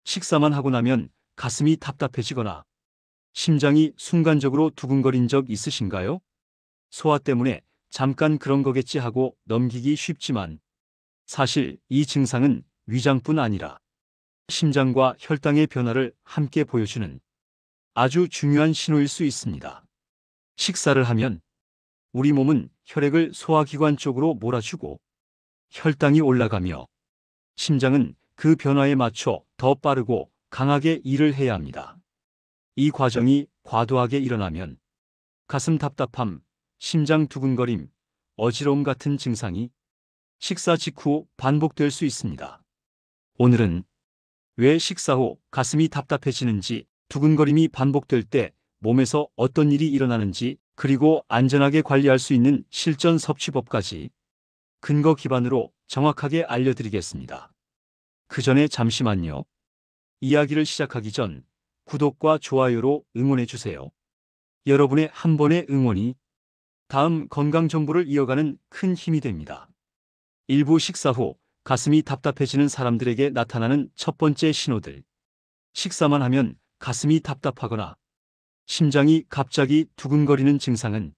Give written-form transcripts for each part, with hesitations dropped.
식사만 하고 나면 가슴이 답답해지거나 심장이 순간적으로 두근거린 적 있으신가요? 소화 때문에 잠깐 그런 거겠지 하고 넘기기 쉽지만 사실 이 증상은 위장뿐 아니라 심장과 혈당의 변화를 함께 보여주는 아주 중요한 신호일 수 있습니다. 식사를 하면 우리 몸은 혈액을 소화기관 쪽으로 몰아주고 혈당이 올라가며 심장은 그 변화에 맞춰 더 빠르고 강하게 일을 해야 합니다. 이 과정이 과도하게 일어나면 가슴 답답함, 심장 두근거림, 어지러움 같은 증상이 식사 직후 반복될 수 있습니다. 오늘은 왜 식사 후 가슴이 답답해지는지, 두근거림이 반복될 때 몸에서 어떤 일이 일어나는지, 그리고 안전하게 관리할 수 있는 실전 섭취법까지 근거 기반으로 정확하게 알려드리겠습니다. 그 전에 잠시만요. 이야기를 시작하기 전 구독과 좋아요로 응원해주세요. 여러분의 한 번의 응원이 다음 건강 정보를 이어가는 큰 힘이 됩니다. 일부 식사 후 가슴이 답답해지는 사람들에게 나타나는 첫 번째 신호들. 식사만 하면 가슴이 답답하거나 심장이 갑자기 두근거리는 증상은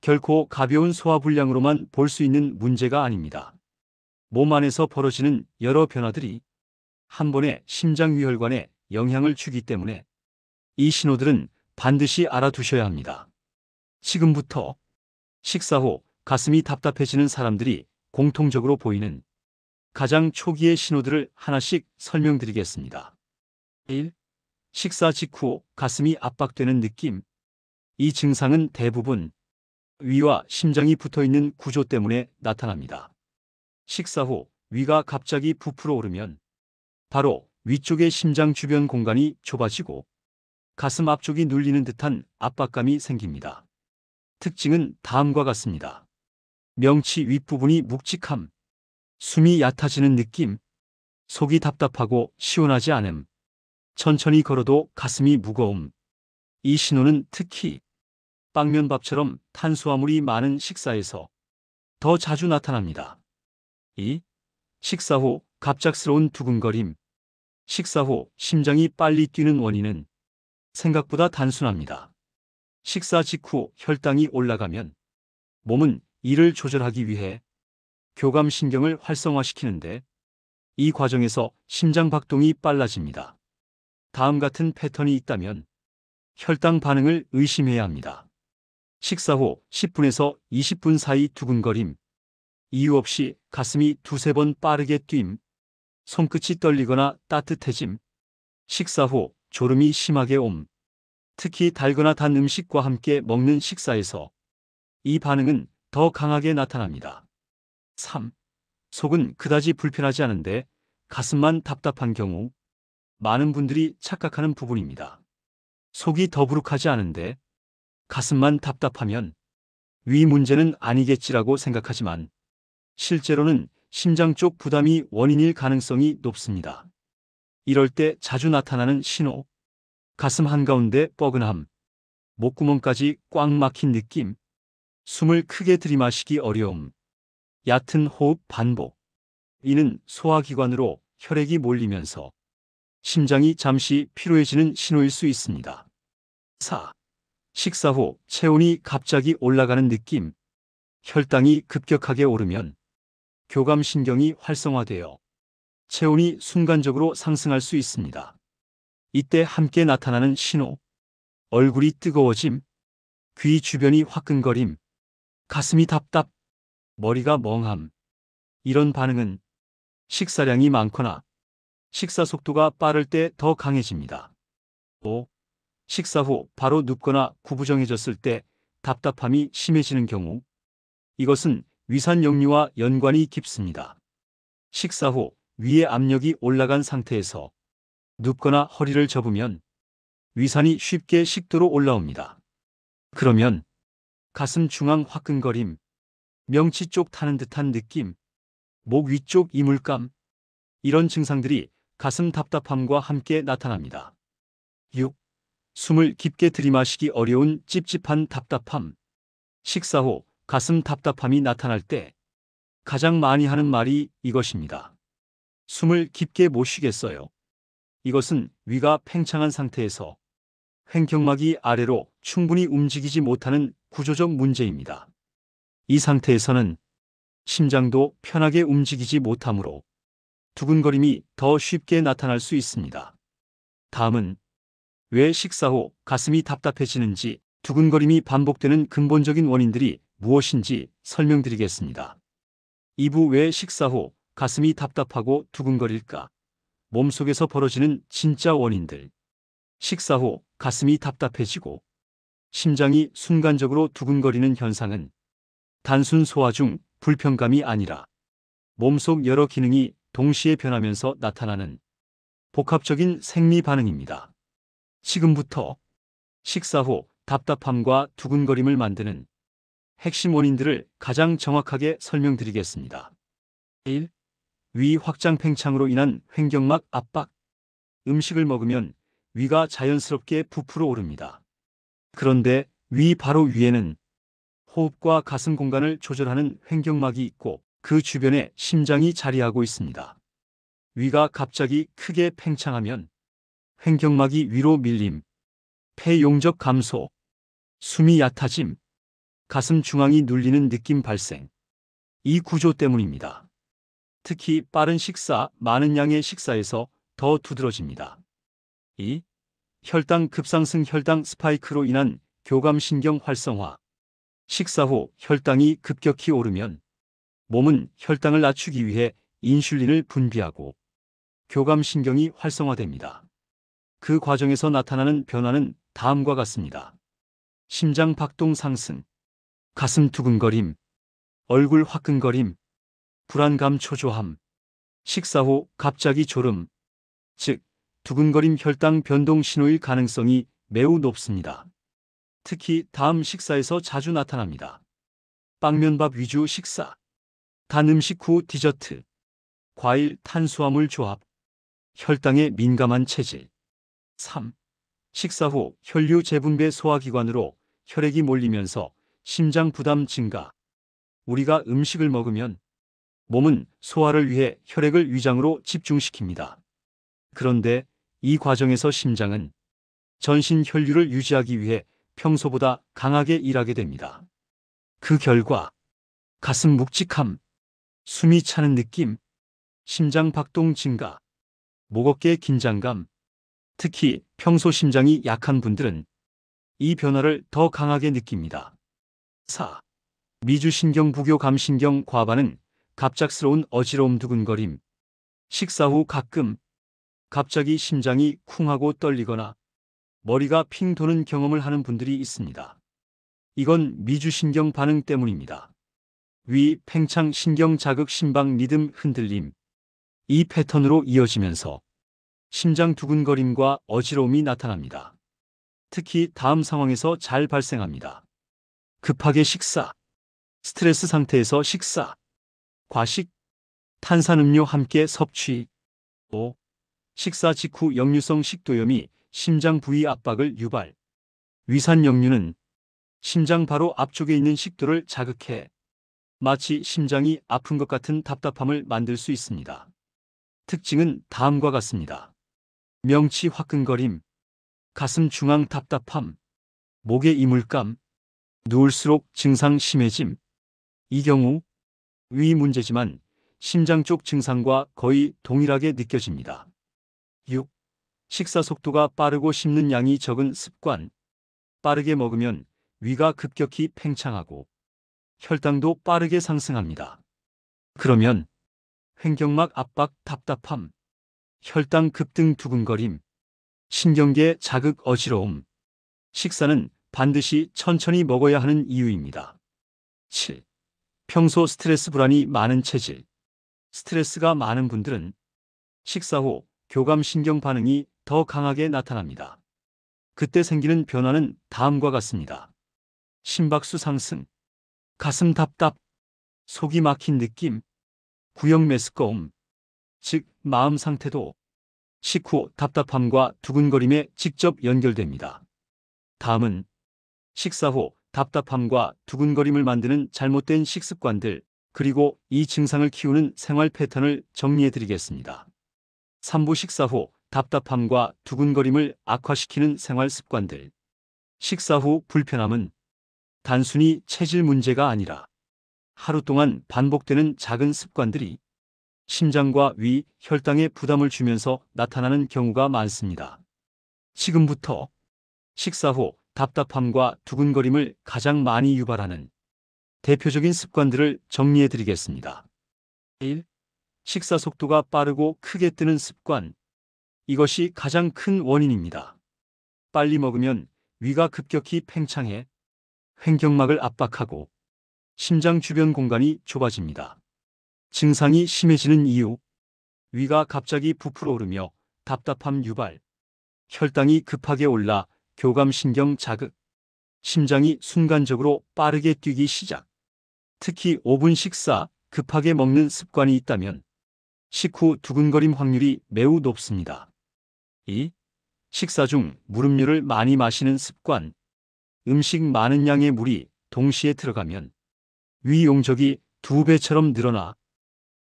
결코 가벼운 소화불량으로만 볼 수 있는 문제가 아닙니다. 몸 안에서 벌어지는 여러 변화들이 한 번에 심장위혈관에 영향을 주기 때문에 이 신호들은 반드시 알아두셔야 합니다. 지금부터 식사 후 가슴이 답답해지는 사람들이 공통적으로 보이는 가장 초기의 신호들을 하나씩 설명드리겠습니다. 1. 식사 직후 가슴이 압박되는 느낌. 이 증상은 대부분 위와 심장이 붙어있는 구조 때문에 나타납니다. 식사 후 위가 갑자기 부풀어 오르면 바로 위쪽의 심장 주변 공간이 좁아지고 가슴 앞쪽이 눌리는 듯한 압박감이 생깁니다. 특징은 다음과 같습니다. 명치 윗부분이 묵직함, 숨이 얕아지는 느낌, 속이 답답하고 시원하지 않음, 천천히 걸어도 가슴이 무거움. 이 신호는 특히 빵면밥처럼 탄수화물이 많은 식사에서 더 자주 나타납니다. 2. 식사 후 갑작스러운 두근거림. 식사 후 심장이 빨리 뛰는 원인은 생각보다 단순합니다. 식사 직후 혈당이 올라가면 몸은 이를 조절하기 위해 교감신경을 활성화시키는데 이 과정에서 심장 박동이 빨라집니다. 다음 같은 패턴이 있다면 혈당 반응을 의심해야 합니다. 식사 후 10분에서 20분 사이 두근거림, 이유 없이 가슴이 두세 번 빠르게 뛴, 손끝이 떨리거나 따뜻해짐, 식사 후 졸음이 심하게 옴. 특히 달거나 단 음식과 함께 먹는 식사에서 이 반응은 더 강하게 나타납니다. 3. 속은 그다지 불편하지 않은데 가슴만 답답한 경우. 많은 분들이 착각하는 부분입니다. 속이 더부룩하지 않은데 가슴만 답답하면 위 문제는 아니겠지라고 생각하지만 실제로는 심장 쪽 부담이 원인일 가능성이 높습니다. 이럴 때 자주 나타나는 신호. 가슴 한가운데 뻐근함, 목구멍까지 꽉 막힌 느낌, 숨을 크게 들이마시기 어려움, 얕은 호흡 반복. 이는 소화기관으로 혈액이 몰리면서 심장이 잠시 피로해지는 신호일 수 있습니다. 4. 식사 후 체온이 갑자기 올라가는 느낌. 혈당이 급격하게 오르면 교감신경이 활성화되어 체온이 순간적으로 상승할 수 있습니다. 이때 함께 나타나는 신호. 얼굴이 뜨거워짐, 귀 주변이 화끈거림, 가슴이 답답, 머리가 멍함. 이런 반응은 식사량이 많거나 식사 속도가 빠를 때 더 강해집니다. 5. 식사 후 바로 눕거나 구부정해졌을 때 답답함이 심해지는 경우. 이것은 위산 역류와 연관이 깊습니다. 식사 후 위의 압력이 올라간 상태에서 눕거나 허리를 접으면 위산이 쉽게 식도로 올라옵니다. 그러면 가슴 중앙 화끈거림, 명치 쪽 타는 듯한 느낌, 목 위쪽 이물감, 이런 증상들이 가슴 답답함과 함께 나타납니다. 6. 숨을 깊게 들이마시기 어려운 찝찝한 답답함. 식사 후 가슴 답답함이 나타날 때 가장 많이 하는 말이 이것입니다. 숨을 깊게 못 쉬겠어요. 이것은 위가 팽창한 상태에서 횡격막이 아래로 충분히 움직이지 못하는 구조적 문제입니다. 이 상태에서는 심장도 편하게 움직이지 못하므로 두근거림이 더 쉽게 나타날 수 있습니다. 다음은 왜 식사 후 가슴이 답답해지는지, 두근거림이 반복되는 근본적인 원인들이 무엇인지 설명드리겠습니다. 2부 왜 식사 후 가슴이 답답하고 두근거릴까? 몸속에서 벌어지는 진짜 원인들. 식사 후 가슴이 답답해지고 심장이 순간적으로 두근거리는 현상은 단순 소화 중 불편감이 아니라 몸속 여러 기능이 동시에 변하면서 나타나는 복합적인 생리 반응입니다. 지금부터 식사 후 답답함과 두근거림을 만드는 핵심 원인들을 가장 정확하게 설명드리겠습니다. 1. 위 확장 팽창으로 인한 횡격막 압박. 음식을 먹으면 위가 자연스럽게 부풀어 오릅니다. 그런데 위 바로 위에는 호흡과 가슴 공간을 조절하는 횡격막이 있고 그 주변에 심장이 자리하고 있습니다. 위가 갑자기 크게 팽창하면 횡격막이 위로 밀림, 폐 용적 감소, 숨이 얕아짐, 가슴 중앙이 눌리는 느낌 발생. 이 구조 때문입니다. 특히 빠른 식사, 많은 양의 식사에서 더 두드러집니다. 2. 혈당 급상승. 혈당 스파이크로 인한 교감신경 활성화. 식사 후 혈당이 급격히 오르면 몸은 혈당을 낮추기 위해 인슐린을 분비하고 교감신경이 활성화됩니다. 그 과정에서 나타나는 변화는 다음과 같습니다. 심장 박동 상승, 가슴 두근거림, 얼굴 화끈거림, 불안감 초조함, 식사 후 갑자기 졸음, 즉 두근거림. 혈당 변동 신호일 가능성이 매우 높습니다. 특히 다음 식사에서 자주 나타납니다. 빵면밥 위주 식사, 단 음식 후 디저트, 과일 탄수화물 조합, 혈당에 민감한 체질. 3. 식사 후 혈류 재분배 소화기관으로 혈액이 몰리면서 심장 부담 증가. 우리가 음식을 먹으면 몸은 소화를 위해 혈액을 위장으로 집중시킵니다. 그런데 이 과정에서 심장은 전신 혈류를 유지하기 위해 평소보다 강하게 일하게 됩니다. 그 결과 가슴 묵직함, 숨이 차는 느낌, 심장 박동 증가, 목 어깨 긴장감. 특히 평소 심장이 약한 분들은 이 변화를 더 강하게 느낍니다. 4. 미주신경 부교 감신경 과반응. 갑작스러운 어지러움 두근거림. 식사 후 가끔 갑자기 심장이 쿵하고 떨리거나 머리가 핑 도는 경험을 하는 분들이 있습니다. 이건 미주신경 반응 때문입니다. 위 팽창, 신경 자극, 심박 리듬 흔들림. 이 패턴으로 이어지면서 심장 두근거림과 어지러움이 나타납니다. 특히 다음 상황에서 잘 발생합니다. 급하게 식사, 스트레스 상태에서 식사, 과식, 탄산음료 함께 섭취. 5. 식사 직후 역류성 식도염이 심장 부위 압박을 유발. 위산 역류는 심장 바로 앞쪽에 있는 식도를 자극해 마치 심장이 아픈 것 같은 답답함을 만들 수 있습니다. 특징은 다음과 같습니다. 명치 화끈거림, 가슴 중앙 답답함, 목에 이물감, 누울수록 증상 심해짐. 이 경우 위 문제지만 심장 쪽 증상과 거의 동일하게 느껴집니다. 6. 식사 속도가 빠르고 씹는 양이 적은 습관. 빠르게 먹으면 위가 급격히 팽창하고 혈당도 빠르게 상승합니다. 그러면 횡격막 압박, 답답함, 혈당 급등, 두근거림, 신경계 자극, 어지러움. 식사는 반드시 천천히 먹어야 하는 이유입니다. 7. 평소 스트레스 불안이 많은 체질. 스트레스가 많은 분들은 식사 후 교감신경 반응이 더 강하게 나타납니다. 그때 생기는 변화는 다음과 같습니다. 심박수 상승, 가슴 답답, 속이 막힌 느낌, 구역 메스꺼움, 즉 마음 상태도 식후 답답함과 두근거림에 직접 연결됩니다. 다음은 식사 후 답답함과 두근거림을 만드는 잘못된 식습관들, 그리고 이 증상을 키우는 생활 패턴을 정리해 드리겠습니다. 3부 식사 후 답답함과 두근거림을 악화시키는 생활 습관들. 식사 후 불편함은 단순히 체질 문제가 아니라 하루 동안 반복되는 작은 습관들이 심장과 위, 혈당에 부담을 주면서 나타나는 경우가 많습니다. 지금부터 식사 후 답답함과 두근거림을 가장 많이 유발하는 대표적인 습관들을 정리해 드리겠습니다. 1. 식사 속도가 빠르고 크게 뜨는 습관. 이것이 가장 큰 원인입니다. 빨리 먹으면 위가 급격히 팽창해 횡격막을 압박하고 심장 주변 공간이 좁아집니다. 증상이 심해지는 이유. 위가 갑자기 부풀어 오르며 답답함 유발, 혈당이 급하게 올라 교감신경 자극, 심장이 순간적으로 빠르게 뛰기 시작. 특히 5분 식사, 급하게 먹는 습관이 있다면 식후 두근거림 확률이 매우 높습니다. 2. 식사 중 물음료를 많이 마시는 습관. 음식 많은 양의 물이 동시에 들어가면 위 용적이 2배처럼 늘어나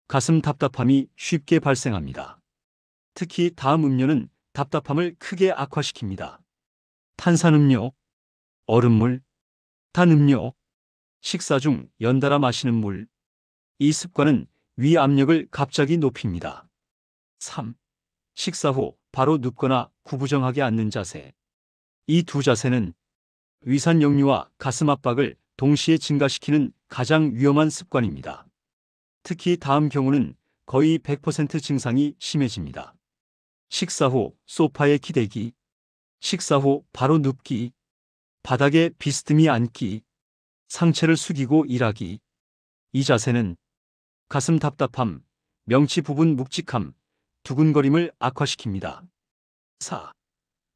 가슴 답답함이 쉽게 발생합니다. 특히 다음 음료는 답답함을 크게 악화시킵니다. 탄산음료, 얼음물, 단음료, 식사 중 연달아 마시는 물. 이 습관은 위 압력을 갑자기 높입니다. 3. 식사 후 바로 눕거나 구부정하게 앉는 자세. 이 두 자세는 위산 역류와 가슴 압박을 동시에 증가시키는 가장 위험한 습관입니다. 특히 다음 경우는 거의 100% 증상이 심해집니다. 식사 후 소파에 기대기, 식사 후 바로 눕기, 바닥에 비스듬히 앉기, 상체를 숙이고 일하기. 이 자세는 가슴 답답함, 명치 부분 묵직함, 두근거림을 악화시킵니다. 4.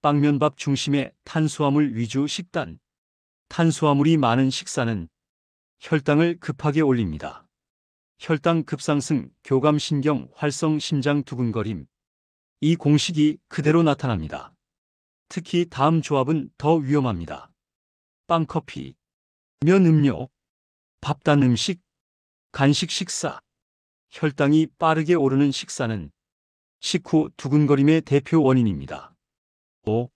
빵면밥 중심의 탄수화물 위주 식단. 탄수화물이 많은 식사는 혈당을 급하게 올립니다. 혈당 급상승, 교감신경 활성, 심장 두근거림. 이 공식이 그대로 나타납니다. 특히 다음 조합은 더 위험합니다. 빵, 커피, 면, 음료, 밥, 단 음식, 간식 식사. 혈당이 빠르게 오르는 식사는 식후 두근거림의 대표 원인입니다. 5.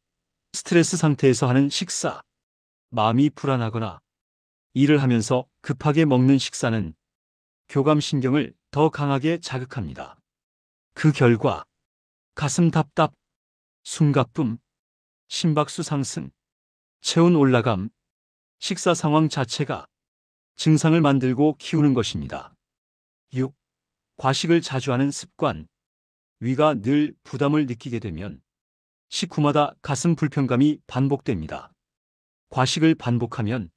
스트레스 상태에서 하는 식사. 마음이 불안하거나 일을 하면서 급하게 먹는 식사는 교감신경을 더 강하게 자극합니다. 그 결과 가슴 답답, 숨가쁨, 심박수 상승, 체온 올라감, 식사 상황 자체가 증상을 만들고 키우는 것입니다. 6. 과식을 자주 하는 습관. 위가 늘 부담을 느끼게 되면 식후마다 가슴 불편감이 반복됩니다. 과식을 반복하면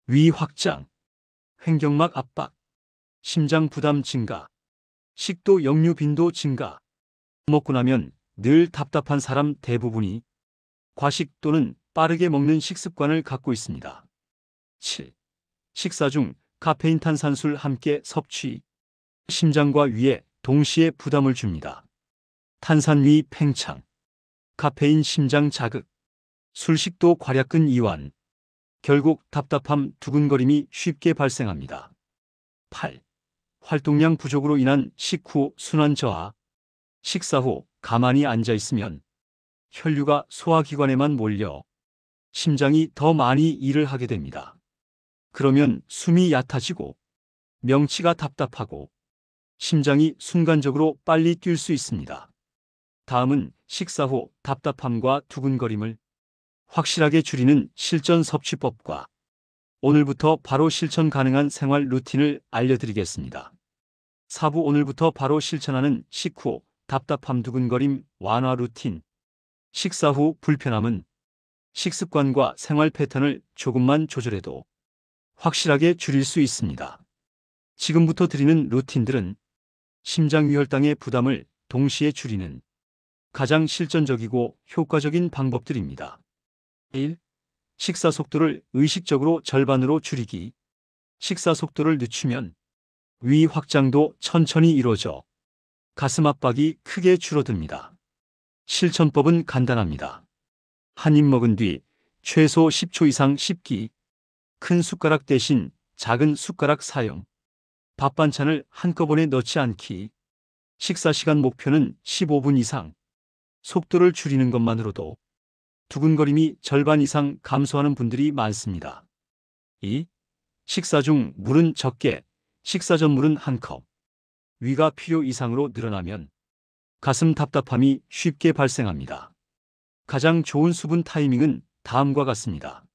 위 확장, 횡격막 압박, 심장 부담 증가, 식도 역류 빈도 증가. 먹고 나면 늘 답답한 사람 대부분이 과식 또는 빠르게 먹는 식습관을 갖고 있습니다. 7. 식사 중 카페인 탄산술 함께 섭취. 심장과 위에 동시에 부담을 줍니다. 탄산위 팽창, 카페인 심장 자극, 술식도 괄약근 이완. 결국 답답함, 두근거림이 쉽게 발생합니다. 8. 활동량 부족으로 인한 식후 순환 저하. 식사 후 가만히 앉아 있으면 혈류가 소화기관에만 몰려 심장이 더 많이 일을 하게 됩니다. 그러면 숨이 얕아지고 명치가 답답하고 심장이 순간적으로 빨리 뛸 수 있습니다. 다음은 식사 후 답답함과 두근거림을 확실하게 줄이는 실전 섭취법과 오늘부터 바로 실천 가능한 생활 루틴을 알려드리겠습니다. 4부 오늘부터 바로 실천하는 식후 답답함 두근거림 완화 루틴. 식사 후 불편함은 식습관과 생활 패턴을 조금만 조절해도 확실하게 줄일 수 있습니다. 지금부터 드리는 루틴들은 심장 위혈당의 부담을 동시에 줄이는 가장 실전적이고 효과적인 방법들입니다. 1. 식사 속도를 의식적으로 절반으로 줄이기. 식사 속도를 늦추면 위 확장도 천천히 이루어져 가슴 압박이 크게 줄어듭니다. 실천법은 간단합니다. 한 입 먹은 뒤 최소 10초 이상 씹기. 큰 숟가락 대신 작은 숟가락 사용. 밥 반찬을 한꺼번에 넣지 않기. 식사 시간 목표는 15분 이상. 속도를 줄이는 것만으로도 두근거림이 절반 이상 감소하는 분들이 많습니다. 2. 식사 중 물은 적게, 식사 전 물은 1컵. 위가 필요 이상으로 늘어나면 가슴 답답함이 쉽게 발생합니다. 가장 좋은 수분 타이밍은 다음과 같습니다.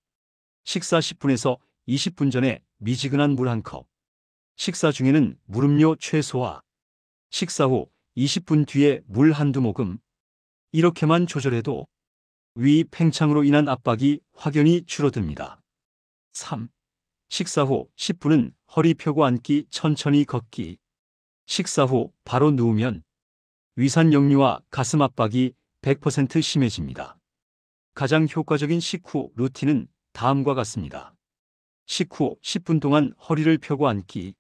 식사 10분에서 20분 전에 미지근한 물 1컵. 식사 중에는 물음료 최소화. 식사 후 20분 뒤에 물 한두 모금. 이렇게만 조절해도 위 팽창으로 인한 압박이 확연히 줄어듭니다. 3. 식사 후 10분은 허리 펴고 앉기, 천천히 걷기. 식사 후 바로 누우면 위산 역류와 가슴 압박이 100% 심해집니다. 가장 효과적인 식후 루틴은 다음과 같습니다. 식후 10분 동안 허리를 펴고 앉기.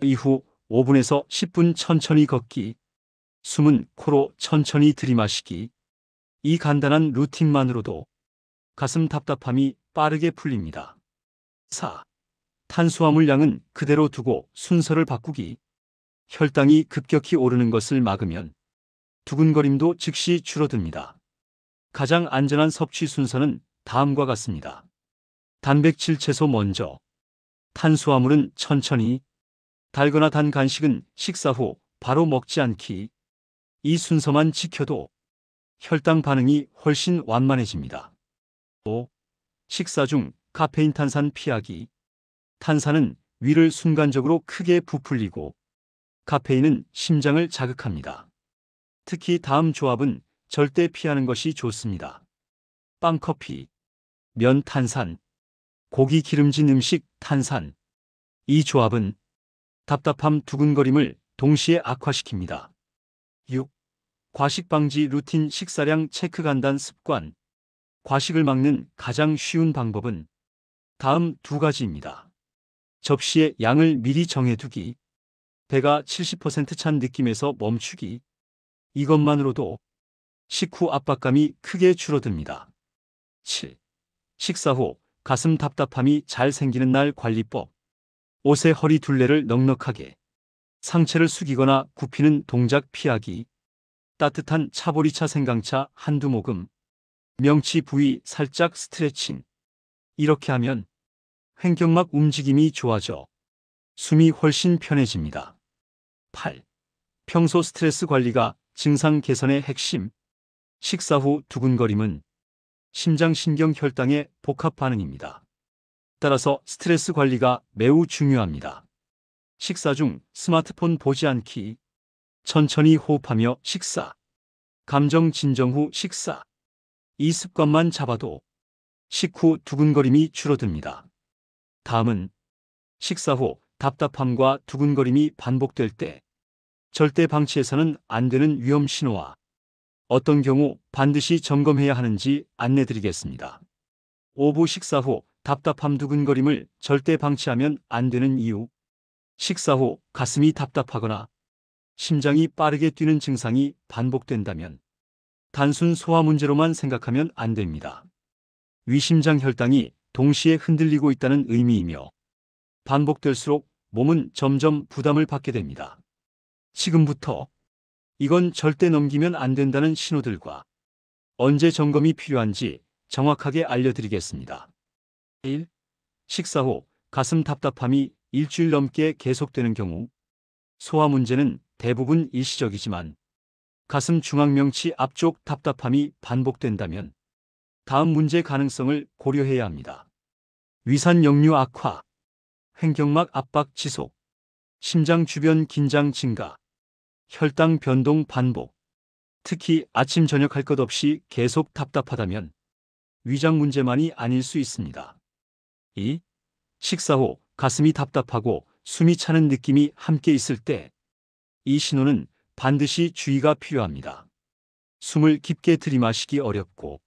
이후 5분에서 10분 천천히 걷기. 숨은 코로 천천히 들이마시기. 이 간단한 루틴만으로도 가슴 답답함이 빠르게 풀립니다. 4. 탄수화물 양은 그대로 두고 순서를 바꾸기. 혈당이 급격히 오르는 것을 막으면 두근거림도 즉시 줄어듭니다. 가장 안전한 섭취 순서는 다음과 같습니다. 단백질 채소 먼저. 탄수화물은 천천히. 달거나 단 간식은 식사 후 바로 먹지 않기. 이 순서만 지켜도 혈당 반응이 훨씬 완만해집니다. 5. 식사 중 카페인 탄산 피하기. 탄산은 위를 순간적으로 크게 부풀리고 카페인은 심장을 자극합니다. 특히 다음 조합은 절대 피하는 것이 좋습니다. 빵, 커피, 면 탄산, 고기 기름진 음식 탄산. 이 조합은 답답함, 두근거림을 동시에 악화시킵니다. 6. 과식 방지 루틴. 식사량 체크 간단 습관. 과식을 막는 가장 쉬운 방법은 다음 두 가지입니다. 접시에 양을 미리 정해두기. 배가 70% 찬 느낌에서 멈추기. 이것만으로도 식후 압박감이 크게 줄어듭니다. 7. 식사 후 가슴 답답함이 잘 생기는 날 관리법. 옷의 허리 둘레를 넉넉하게. 상체를 숙이거나 굽히는 동작 피하기. 따뜻한 차보리차, 생강차 한두 모금. 명치 부위 살짝 스트레칭. 이렇게 하면 횡격막 움직임이 좋아져 숨이 훨씬 편해집니다. 8. 평소 스트레스 관리가 증상 개선의 핵심. 식사 후 두근거림은 심장신경 혈당의 복합 반응입니다. 따라서 스트레스 관리가 매우 중요합니다. 식사 중 스마트폰 보지 않기. 천천히 호흡하며 식사. 감정 진정 후 식사. 이 습관만 잡아도 식후 두근거림이 줄어듭니다. 다음은 식사 후 답답함과 두근거림이 반복될 때 절대 방치해서는 안 되는 위험 신호와 어떤 경우 반드시 점검해야 하는지 안내드리겠습니다. 오후 식사 후 답답함, 두근거림을 절대 방치하면 안 되는 이유. 식사 후 가슴이 답답하거나 심장이 빠르게 뛰는 증상이 반복된다면 단순 소화 문제로만 생각하면 안 됩니다. 위심장 혈당이 동시에 흔들리고 있다는 의미이며 반복될수록 몸은 점점 부담을 받게 됩니다. 지금부터 이건 절대 넘기면 안 된다는 신호들과 언제 점검이 필요한지 정확하게 알려드리겠습니다. 1. 식사 후 가슴 답답함이 일주일 넘게 계속되는 경우. 소화 문제는 대부분 일시적이지만 가슴 중앙명치 앞쪽 답답함이 반복된다면 다음 문제 가능성을 고려해야 합니다. 위산 역류 악화, 횡격막 압박 지속, 심장 주변 긴장 증가, 혈당 변동 반복. 특히 아침 저녁 할 것 없이 계속 답답하다면 위장 문제만이 아닐 수 있습니다. 2. 식사 후 가슴이 답답하고 숨이 차는 느낌이 함께 있을 때 이 신호는 반드시 주의가 필요합니다. 숨을 깊게 들이마시기 어렵고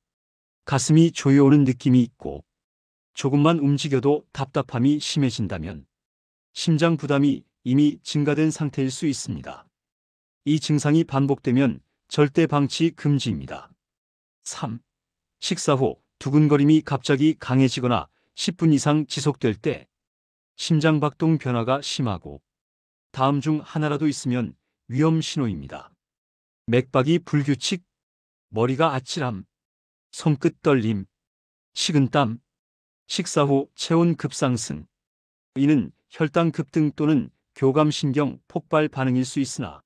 가슴이 조여오는 느낌이 있고 조금만 움직여도 답답함이 심해진다면 심장 부담이 이미 증가된 상태일 수 있습니다. 이 증상이 반복되면 절대 방치 금지입니다. 3. 식사 후 두근거림이 갑자기 강해지거나 10분 이상 지속될 때 심장박동 변화가 심하고 다음 중 하나라도 있으면 위험 신호입니다. 맥박이 불규칙, 머리가 아찔함, 손끝 떨림, 식은땀, 식사 후 체온 급상승. 이는 혈당 급등 또는 교감신경 폭발 반응일 수 있으나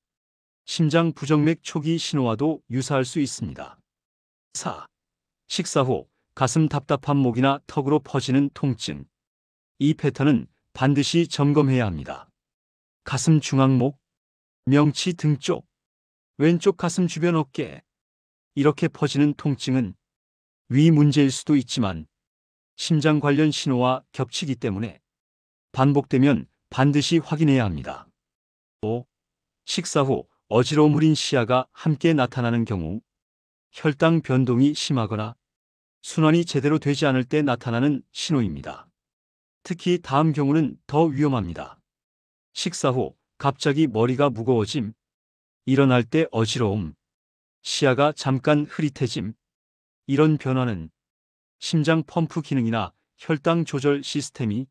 심장 부정맥 초기 신호와도 유사할 수 있습니다. 4. 식사 후 가슴 답답한 목이나 턱으로 퍼지는 통증. 이 패턴은 반드시 점검해야 합니다. 가슴 중앙목, 명치 등 쪽, 왼쪽 가슴 주변 어깨. 이렇게 퍼지는 통증은 위 문제일 수도 있지만 심장 관련 신호와 겹치기 때문에 반복되면 반드시 확인해야 합니다. 5. 식사 후 어지러움 흐린 시야가 함께 나타나는 경우, 혈당 변동이 심하거나 순환이 제대로 되지 않을 때 나타나는 신호입니다. 특히 다음 경우는 더 위험합니다. 식사 후 갑자기 머리가 무거워짐, 일어날 때 어지러움, 시야가 잠깐 흐릿해짐. 이런 변화는 심장 펌프 기능이나 혈당 조절 시스템이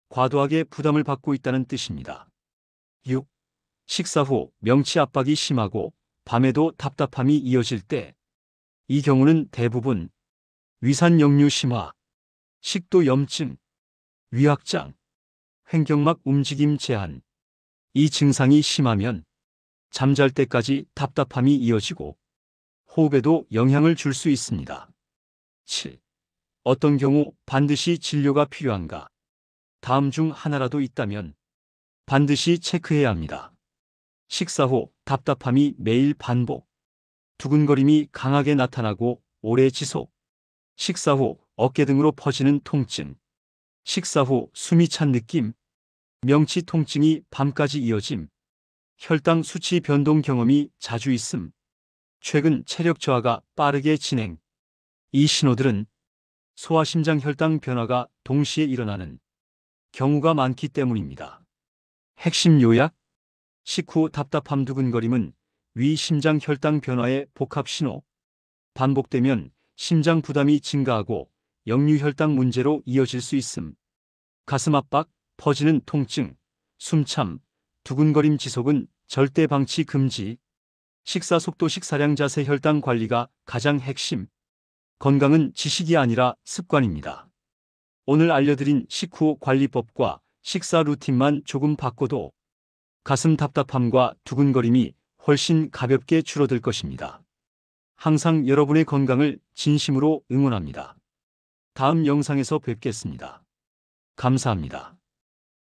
과도하게 부담을 받고 있다는 뜻입니다. 6. 식사 후 명치 압박이 심하고 밤에도 답답함이 이어질 때, 이 경우는 대부분 위산 역류 심화, 식도 염증, 위확장, 횡격막 움직임 제한. 이 증상이 심하면 잠잘 때까지 답답함이 이어지고 호흡에도 영향을 줄 수 있습니다. 7. 어떤 경우 반드시 진료가 필요한가? 다음 중 하나라도 있다면 반드시 체크해야 합니다. 식사 후 답답함이 매일 반복, 두근거림이 강하게 나타나고 오래 지속, 식사 후 어깨 등으로 퍼지는 통증, 식사 후 숨이 찬 느낌, 명치 통증이 밤까지 이어짐, 혈당 수치 변동 경험이 자주 있음, 최근 체력 저하가 빠르게 진행. 이 신호들은 소아심장 혈당 변화가 동시에 일어나는 경우가 많기 때문입니다. 핵심 요약: 식후 답답함 두근거림은 위 심장 혈당 변화의 복합 신호. 반복되면 심장 부담이 증가하고 역류 혈당 문제로 이어질 수 있음. 가슴 압박, 퍼지는 통증, 숨참, 두근거림 지속은 절대 방치 금지. 식사 속도, 식사량, 자세, 혈당 관리가 가장 핵심. 건강은 지식이 아니라 습관입니다. 오늘 알려드린 식후 관리법과 식사 루틴만 조금 바꿔도 가슴 답답함과 두근거림이 훨씬 가볍게 줄어들 것입니다. 항상 여러분의 건강을 진심으로 응원합니다. 다음 영상에서 뵙겠습니다. 감사합니다.